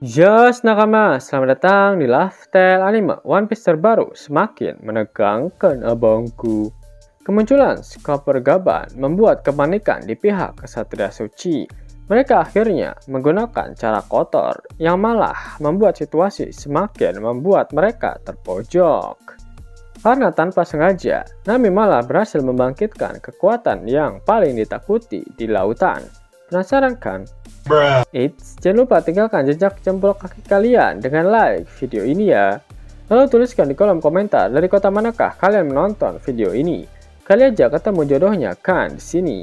Yes, nakama, selamat datang di Lifestyle Anime One Piece terbaru semakin menegangkan abangku. Kemunculan Scopper Gaban membuat kepanikan di pihak Kesatria Suci. Mereka akhirnya menggunakan cara kotor yang malah membuat situasi semakin membuat mereka terpojok. Karena tanpa sengaja, Nami malah berhasil membangkitkan kekuatan yang paling ditakuti di lautan. Penasaran kan? Eits, jangan lupa tinggalkan jejak jempol kaki kalian dengan like video ini ya. Lalu tuliskan di kolom komentar dari kota manakah kalian menonton video ini. Kali aja ketemu jodohnya kan di sini.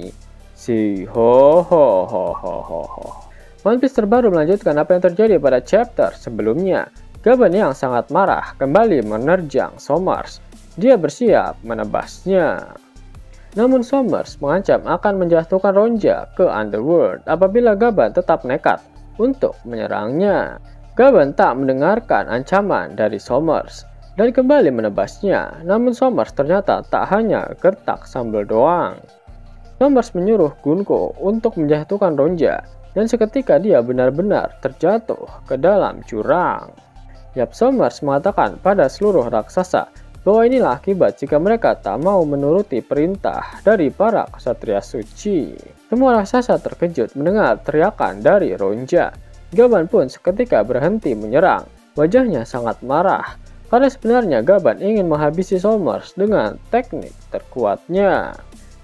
Si ho ho ho ho ho ho. One Piece terbaru melanjutkan apa yang terjadi pada chapter sebelumnya. Gaban yang sangat marah kembali menerjang Somers. Dia bersiap menebasnya. Namun Somers mengancam akan menjatuhkan Ronja ke Underworld apabila Gaban tetap nekat untuk menyerangnya. Gaban tak mendengarkan ancaman dari Somers dan kembali menebasnya. Namun Somers ternyata tak hanya gertak sambal doang. Somers menyuruh Gunko untuk menjatuhkan Ronja dan seketika dia benar-benar terjatuh ke dalam jurang. Somers mengatakan pada seluruh raksasa bahwa inilah akibat jika mereka tak mau menuruti perintah dari para Kesatria Suci. Semua raksasa terkejut mendengar teriakan dari Ronja. Gaban pun seketika berhenti menyerang. Wajahnya sangat marah karena sebenarnya Gaban ingin menghabisi Somers dengan teknik terkuatnya.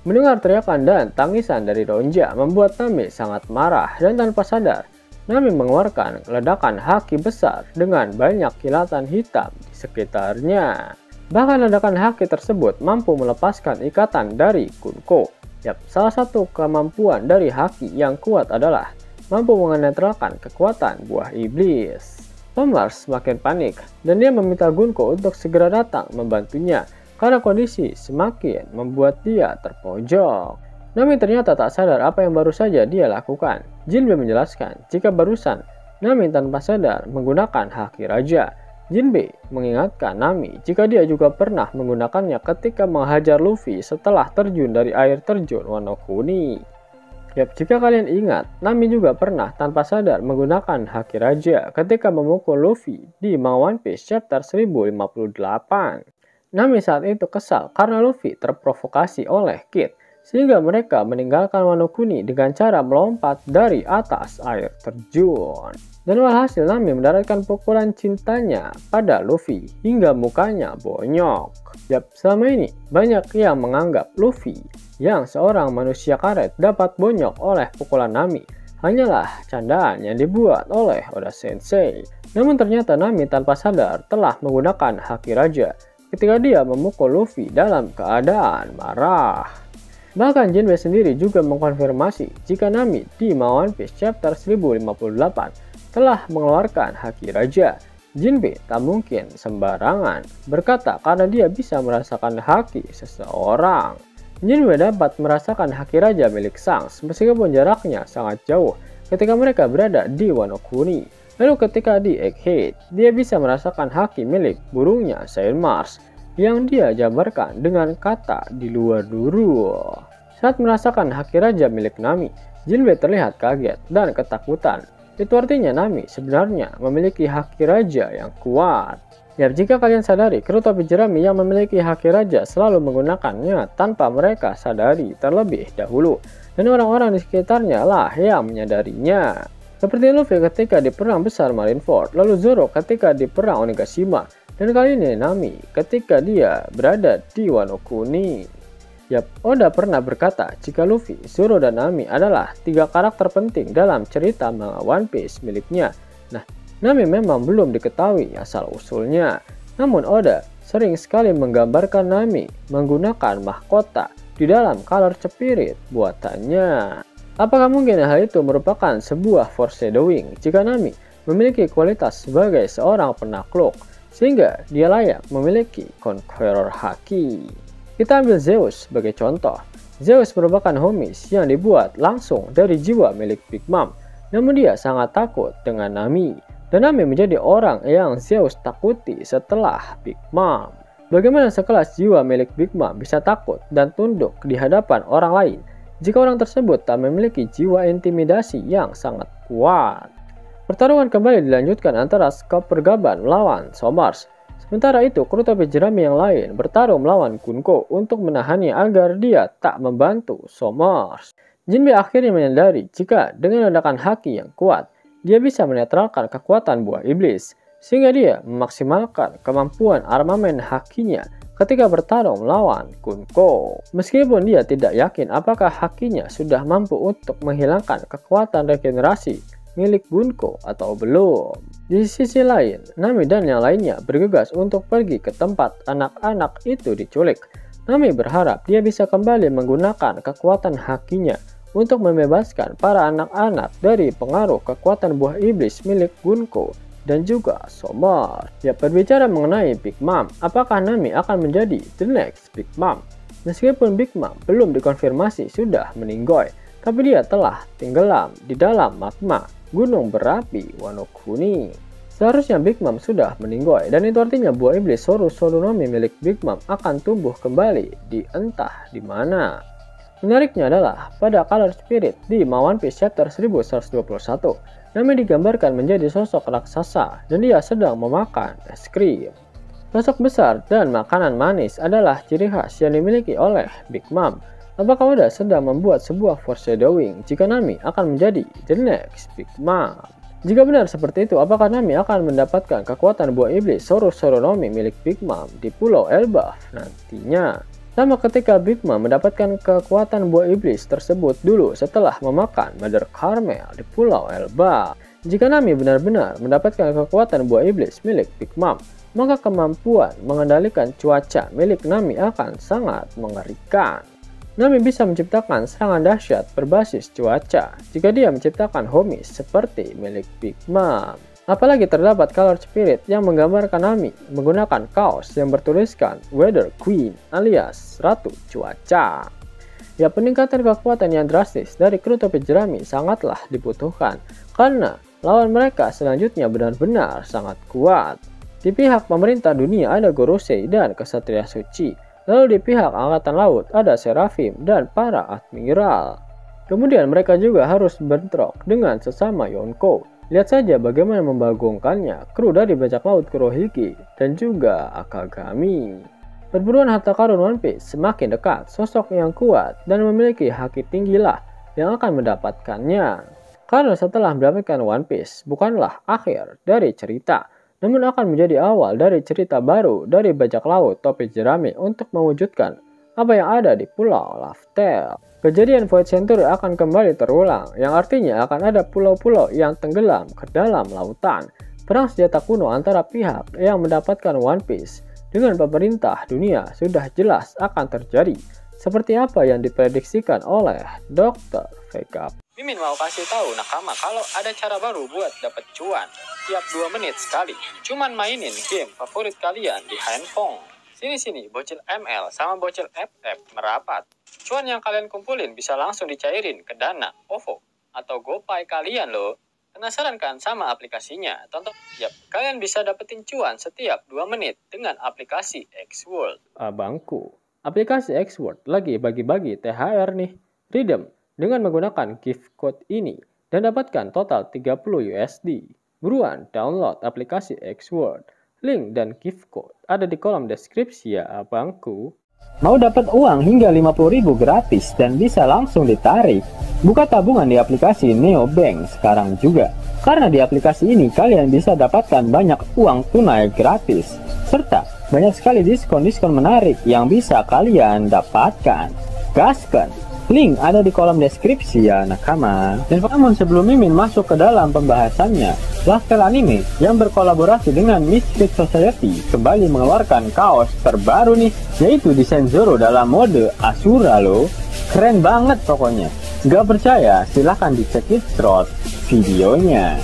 Mendengar teriakan dan tangisan dari Ronja membuat Nami sangat marah dan tanpa sadar Nami mengeluarkan ledakan haki besar dengan banyak kilatan hitam di sekitarnya. Bahkan ledakan haki tersebut mampu melepaskan ikatan dari Gunko. Salah satu kemampuan dari haki yang kuat adalah mampu menetralkan kekuatan buah iblis. Somers semakin panik dan dia meminta Gunko untuk segera datang membantunya karena kondisi semakin membuat dia terpojok. Nami ternyata tak sadar apa yang baru saja dia lakukan. Jinbe menjelaskan jika barusan Nami tanpa sadar menggunakan haki raja. Jinbe mengingatkan Nami jika dia juga pernah menggunakannya ketika menghajar Luffy setelah terjun dari air terjun Wano Kuni. Jika kalian ingat, Nami juga pernah tanpa sadar menggunakan haki raja ketika memukul Luffy di Manga One Piece chapter 1058. Nami saat itu kesal karena Luffy terprovokasi oleh Kid sehingga mereka meninggalkan Wano Kuni dengan cara melompat dari atas air terjun. Dan walhasil Nami mendaratkan pukulan cintanya pada Luffy hingga mukanya bonyok. Selama ini banyak yang menganggap Luffy yang seorang manusia karet dapat bonyok oleh pukulan Nami hanyalah candaan yang dibuat oleh Oda Sensei. Namun ternyata Nami tanpa sadar telah menggunakan haki raja ketika dia memukul Luffy dalam keadaan marah. Bahkan Jinbe sendiri juga mengkonfirmasi jika Nami di Manga One Piece chapter 1058 telah mengeluarkan haki raja. Jinbe tak mungkin sembarangan berkata karena dia bisa merasakan haki seseorang. Jinbe dapat merasakan haki raja milik Shanks meskipun jaraknya sangat jauh ketika mereka berada di Wano Kuni. Lalu ketika di Egghead, dia bisa merasakan haki milik burungnya Sailor Mars yang dia jabarkan dengan kata di luar duru. Saat merasakan haki raja milik Nami, Jinbe terlihat kaget dan ketakutan. Itu artinya Nami sebenarnya memiliki haki raja yang kuat. Jika kalian sadari, kru topi jerami yang memiliki haki raja selalu menggunakannya tanpa mereka sadari terlebih dahulu. Dan orang-orang di sekitarnya lah yang menyadarinya. Seperti Luffy ketika di perang besar Marineford, lalu Zoro ketika di perang Onigashima, dan kali ini Nami ketika dia berada di Wano Kuni. Oda pernah berkata jika Luffy, Zoro, dan Nami adalah 3 karakter penting dalam cerita manga One Piece miliknya. Nami memang belum diketahui asal-usulnya. Namun Oda sering sekali menggambarkan Nami menggunakan mahkota di dalam color spirit buatannya. Apakah mungkin hal itu merupakan sebuah foreshadowing jika Nami memiliki kualitas sebagai seorang penakluk sehingga dia layak memiliki Conqueror Haki? Kita ambil Zeus sebagai contoh. Zeus merupakan homies yang dibuat langsung dari jiwa milik Big Mom. Namun dia sangat takut dengan Nami. Dan Nami menjadi orang yang Zeus takuti setelah Big Mom. Bagaimana sekelas jiwa milik Big Mom bisa takut dan tunduk di hadapan orang lain jika orang tersebut tak memiliki jiwa intimidasi yang sangat kuat? Pertarungan kembali dilanjutkan antara Copper Gaban melawan Somars. Sementara itu, kru topi jerami yang lain bertarung melawan Kunko untuk menahannya agar dia tak membantu Somars. Jinbe akhirnya menyadari jika dengan ledakan haki yang kuat, dia bisa menetralkan kekuatan buah iblis, sehingga dia memaksimalkan kemampuan armamen hakinya ketika bertarung melawan Kunko. Meskipun dia tidak yakin apakah hakinya sudah mampu untuk menghilangkan kekuatan regenerasi milik Gunko atau belum. Di sisi lain, Nami dan yang lainnya bergegas untuk pergi ke tempat anak-anak itu diculik. Nami berharap dia bisa kembali menggunakan kekuatan hakinya untuk membebaskan para anak-anak dari pengaruh kekuatan buah iblis milik Gunko dan juga Somar. Ya, berbicara mengenai Big Mom, apakah Nami akan menjadi the next Big Mom? Meskipun Big Mom belum dikonfirmasi sudah meninggoy, tapi dia telah tenggelam di dalam magma gunung berapi Wano Kuni. Seharusnya Big Mom sudah meninggoy, dan itu artinya buah iblis Soru Sorunomi milik Big Mom akan tumbuh kembali di entah di mana. Menariknya adalah pada Color Spirit di One Piece Chapter 1121, Nami digambarkan menjadi sosok raksasa dan dia sedang memakan es krim. Sosok besar dan makanan manis adalah ciri khas yang dimiliki oleh Big Mom. Apakah Oda sedang membuat sebuah foreshadowing jika Nami akan menjadi the next Big Mom? Jika benar seperti itu, apakah Nami akan mendapatkan kekuatan buah iblis Soru Sorunomi milik Big Mom di Pulau Elbaf nantinya? Sama ketika Big Mom mendapatkan kekuatan buah iblis tersebut dulu setelah memakan Mother Caramel di Pulau Elbaf. Jika Nami benar-benar mendapatkan kekuatan buah iblis milik Big Mom, maka kemampuan mengendalikan cuaca milik Nami akan sangat mengerikan. Nami bisa menciptakan serangan dahsyat berbasis cuaca jika dia menciptakan homies seperti milik Big Mom. Apalagi terdapat Color Spirit yang menggambarkan Nami menggunakan kaos yang bertuliskan Weather Queen alias Ratu Cuaca. Ya, peningkatan kekuatan yang drastis dari kru topi jerami sangatlah dibutuhkan karena lawan mereka selanjutnya benar-benar sangat kuat. Di pihak pemerintah dunia ada Gorosei dan Kesatria Suci. Lalu di pihak Angkatan Laut ada Seraphim dan para Admiral. Kemudian mereka juga harus bentrok dengan sesama Yonko. Lihat saja bagaimana membagongkannya kru dari bajak laut Kurohige dan juga Akagami. Perburuan harta karun One Piece semakin dekat. Sosok yang kuat dan memiliki haki tinggilah yang akan mendapatkannya. Karena setelah mendapatkan One Piece bukanlah akhir dari cerita, namun akan menjadi awal dari cerita baru dari bajak laut topi jerami untuk mewujudkan apa yang ada di Pulau Laftel. Kejadian Void Century akan kembali terulang, yang artinya akan ada pulau-pulau yang tenggelam ke dalam lautan. Perang senjata kuno antara pihak yang mendapatkan One Piece dengan pemerintah dunia sudah jelas akan terjadi, seperti apa yang diprediksikan oleh Dr. Vegap. Mimin mau kasih tahu nakama kalau ada cara baru buat dapet cuan tiap 2 menit sekali. Cuman mainin game favorit kalian di handphone. Sini-sini bocil ML sama bocil FF merapat. Cuan yang kalian kumpulin bisa langsung dicairin ke Dana, OVO, atau GoPay kalian loh. Penasaran kan sama aplikasinya? Tonton. Yap, kalian bisa dapetin cuan setiap 2 menit dengan aplikasi X-World. Abangku, aplikasi X-World lagi bagi-bagi THR nih. Redeem dengan menggunakan gift code ini dan dapatkan total 30 USD. Buruan download aplikasi X-World. Link dan gift code ada di kolom deskripsi ya abangku. Mau dapat uang hingga 50.000 gratis dan bisa langsung ditarik? Buka tabungan di aplikasi Neobank sekarang juga. Karena di aplikasi ini kalian bisa dapatkan banyak uang tunai gratis. Serta banyak sekali diskon-diskon menarik yang bisa kalian dapatkan. Gaskan! Link ada di kolom deskripsi ya nakama. Dan namun sebelum Mimin masuk ke dalam pembahasannya, Laftel Anime yang berkolaborasi dengan Misfit Society kembali mengeluarkan kaos terbaru nih, yaitu desain Zoro dalam mode Asura loh. Keren banget pokoknya. Gak percaya? Silahkan dicek short videonya.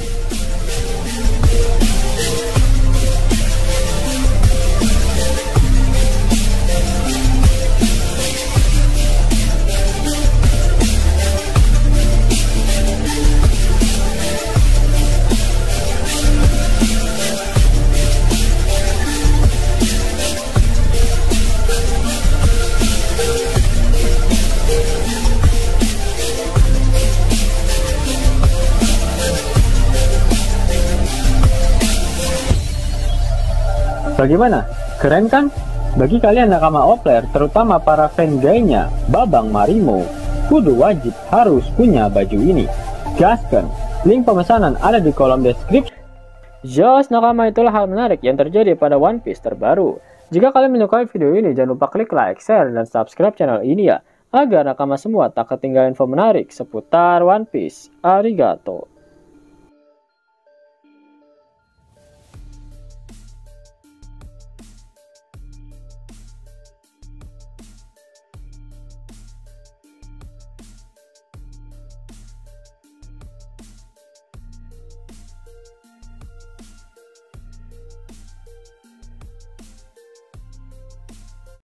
Bagaimana? Keren kan? Bagi kalian nakama Opler, terutama para fan gayanya Babang Marimo, kudu wajib harus punya baju ini. Gaskan, link pemesanan ada di kolom deskripsi. Jos nakama, itulah hal menarik yang terjadi pada One Piece terbaru. Jika kalian menyukai video ini, jangan lupa klik like, share, dan subscribe channel ini ya, agar nakama semua tak ketinggalan info menarik seputar One Piece. Arigato.